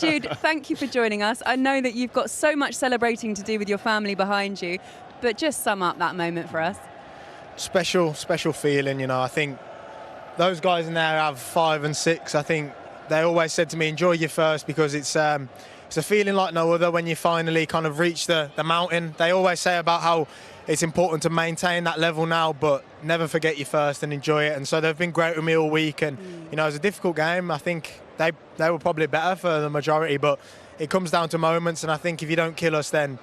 Jude, thank you for joining us. I know that you've got so much celebrating to do with your family behind you, but just sum up that moment for us. Special feeling, you know. I think those guys in there have 5 and 6. I think they always said to me, enjoy your first, because it's a feeling like no other when you finally kind of reach the mountain. They always say about how it's important to maintain that level now, but never forget your first and enjoy it. And so they've been great with me all week. And you know, it was a difficult game. I think they were probably better for the majority, but it comes down to moments. And I think if you don't kill us, then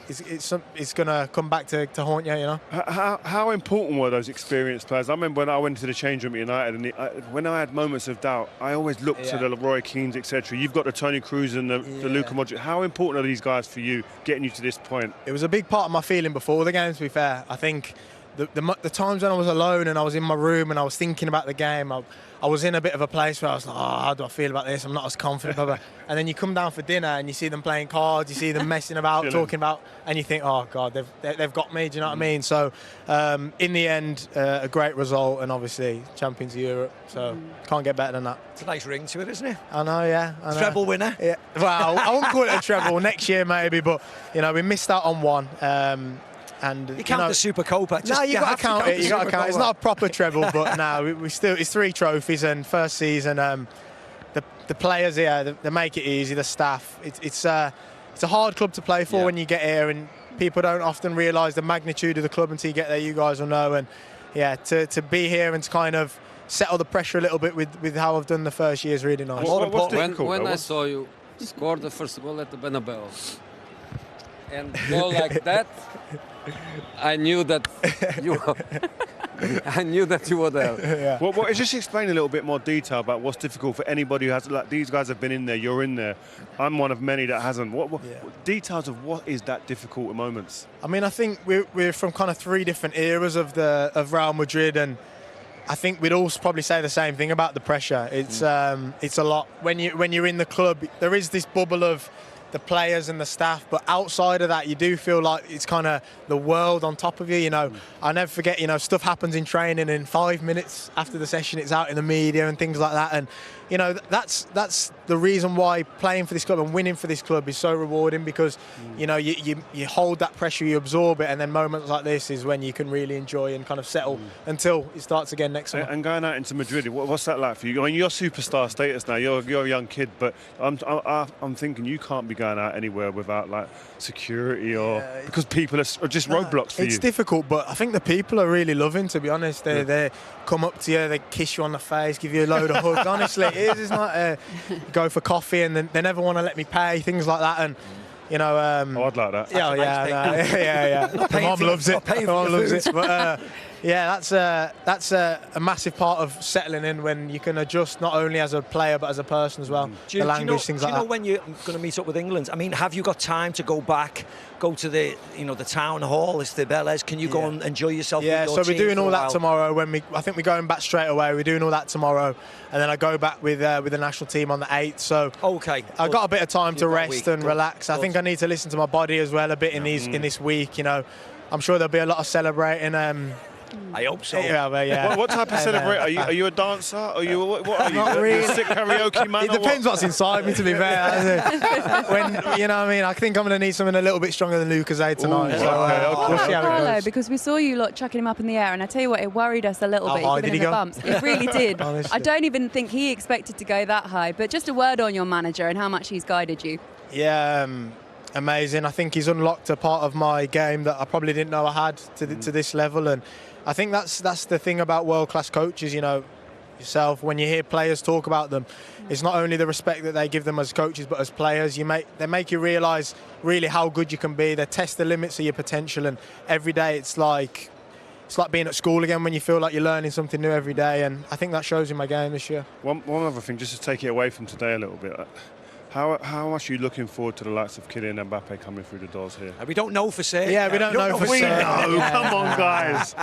it's going to come back to haunt you, you know. How important were those experienced players? I remember when I went to the change room at United, and when I had moments of doubt, I always looked to the Roy Keanes, etc. You've got the Tony Kroos and the Luka Modric. How important are these guys for you, getting you to this point? It was a big part of my feeling before the game, to be fair. I think the times when I was alone and I was in my room and I was thinking about the game, I was in a bit of a place where I was like, oh, how do I feel about this? I'm not as confident. And then you come down for dinner and you see them playing cards, you see them messing about, talking about, and you think, oh, God, they've got me. Do you know what I mean? So in the end, a great result, and obviously champions of Europe. So can't get better than that. It's a nice ring to it, isn't it? I know, yeah. I know. Treble winner? Yeah. Well, I won't call it a treble. Next year maybe, but, you know, we missed out on one. And you count the Super Copa. No, you got to count it. You got to count it. It's not a proper treble, but no, we still. It's 3 trophies, and first season, the players here, they make it easy. The staff. It's a hard club to play for when you get here, and people don't often realise the magnitude of the club until you get there. You guys will know, and to be here and to kind of settle the pressure a little bit with how I've done the first year is really nice. When I saw you score the first goal at the Bernabeu, and go like that, I knew that you were there. Yeah. Well, just explain a little bit more detail about what's difficult for anybody who has, like, these guys have been in there, you're in there. I'm one of many that hasn't. What details of what is that difficult at moments? I mean, I think we're from kind of 3 different eras of Real Madrid, and I think we'd all probably say the same thing about the pressure. It's a lot when you're in the club. There is this bubble of the players and the staff, but outside of that, you do feel like it's kind of the world on top of you. You know, I never forget. You know, stuff happens in training, and 5 minutes after the session, it's out in the media and things like that. And you know, that's the reason why playing for this club and winning for this club is so rewarding, because you know you hold that pressure, you absorb it, and then moments like this is when you can really enjoy and kind of settle until it starts again next summer. And going out into Madrid, what's that like for you? I mean, you're superstar status now. You're a young kid, but I'm thinking you can't be going out anywhere without like security because people are just roadblocks for you. It's difficult, but I think the people are really loving, to be honest. They come up to you, they kiss you on the face, give you a load of hugs. Honestly, it is. It's not go for coffee and then they never want to let me pay, things like that. And you know, I'd like that. Yeah. My mum loves it. My mum loves it. But that's a massive part of settling in, when you can adjust not only as a player but as a person as well. The language, things like that. Do you know when you're going to meet up with England? I mean, have you got time to go back, go to the town hall? It's the Belles. Can you go and enjoy yourself? Yeah, with your so we're doing all that tomorrow. I think we're going back straight away. We're doing all that tomorrow, and then I go back with the national team on the 8th. So I got a bit of time to rest and relax. I think I need to listen to my body as well a bit in this week. You know, I'm sure there'll be a lot of celebrating. I hope so. Yeah. What type of celebrate? Are you a dancer? Are you what are you? Not really. Sick karaoke man? It depends what's inside me, to be fair. When you know what I mean, I think I'm going to need something a little bit stronger than Lucasade tonight. We'll see how it goes. Because we saw you lot chucking him up in the air, and I tell you what, it worried us a little bit. How high did he go? Bumps. It really did. I don't even think he expected to go that high. But just a word on your manager and how much he's guided you. Yeah. Amazing. I think he's unlocked a part of my game that I probably didn't know I had to this level, and I think that's the thing about world-class coaches. You know, yourself, when you hear players talk about them, it's not only the respect that they give them as coaches, but as players, they make you realise really how good you can be. They test the limits of your potential, and every day it's like being at school again, when you feel like you're learning something new every day, and I think that shows in my game this year. One other thing, just to take it away from today a little bit. How much are you looking forward to the likes of Kylian Mbappe coming through the doors here? We don't know for certain. Yeah, we don't know for certain. Come on, guys.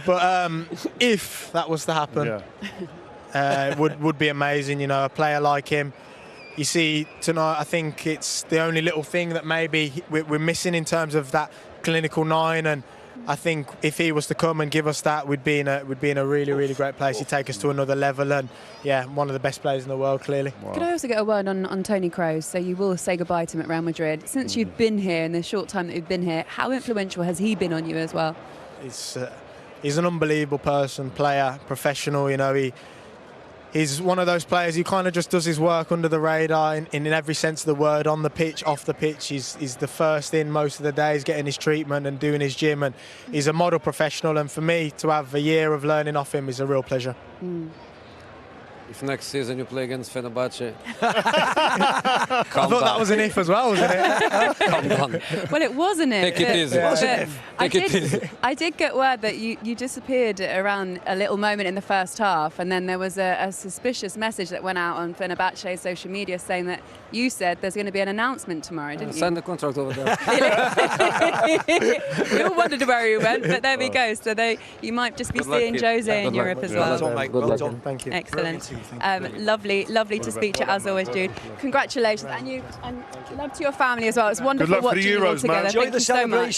But if that was to happen, it would be amazing. You know, a player like him. You see, tonight, I think it's the only little thing that maybe we're missing in terms of that clinical 9, and I think if he was to come and give us that, we'd be in a really great place. He'd take us to another level, and yeah, one of the best players in the world, clearly. Wow. Could I also get a word on Toni Kroos? So you will say goodbye to him at Real Madrid. Since you've been here, in the short time that you've been here, how influential has he been on you as well? He's an unbelievable person, player, professional. You know, he's one of those players who kind of just does his work under the radar in every sense of the word, on the pitch, off the pitch. He's the first in most of the days, getting his treatment and doing his gym, and he's a model professional. And for me to have a year of learning off him is a real pleasure. If next season you play against Fenerbahce, I thought that was an if as well, wasn't it? calm down. Well, it wasn't it? Take it easy. I did get word that you disappeared around a little moment in the first half, and then there was a suspicious message that went out on Fenerbahce's social media saying that you said there's going to be an announcement tomorrow, didn't you? Sign the contract over there. We all wondered where he went, but there we go. So you might just be Good luck, seeing kid. Jose in Good luck. Europe as Yeah. well. Well done, mate. Well done. Thank you. Excellent. Lovely to speak to you as always, Jude. Congratulations, and love to your family as well. It's wonderful luck for the watching you all Euros, man. together. Enjoy Thank the you so much. celebration.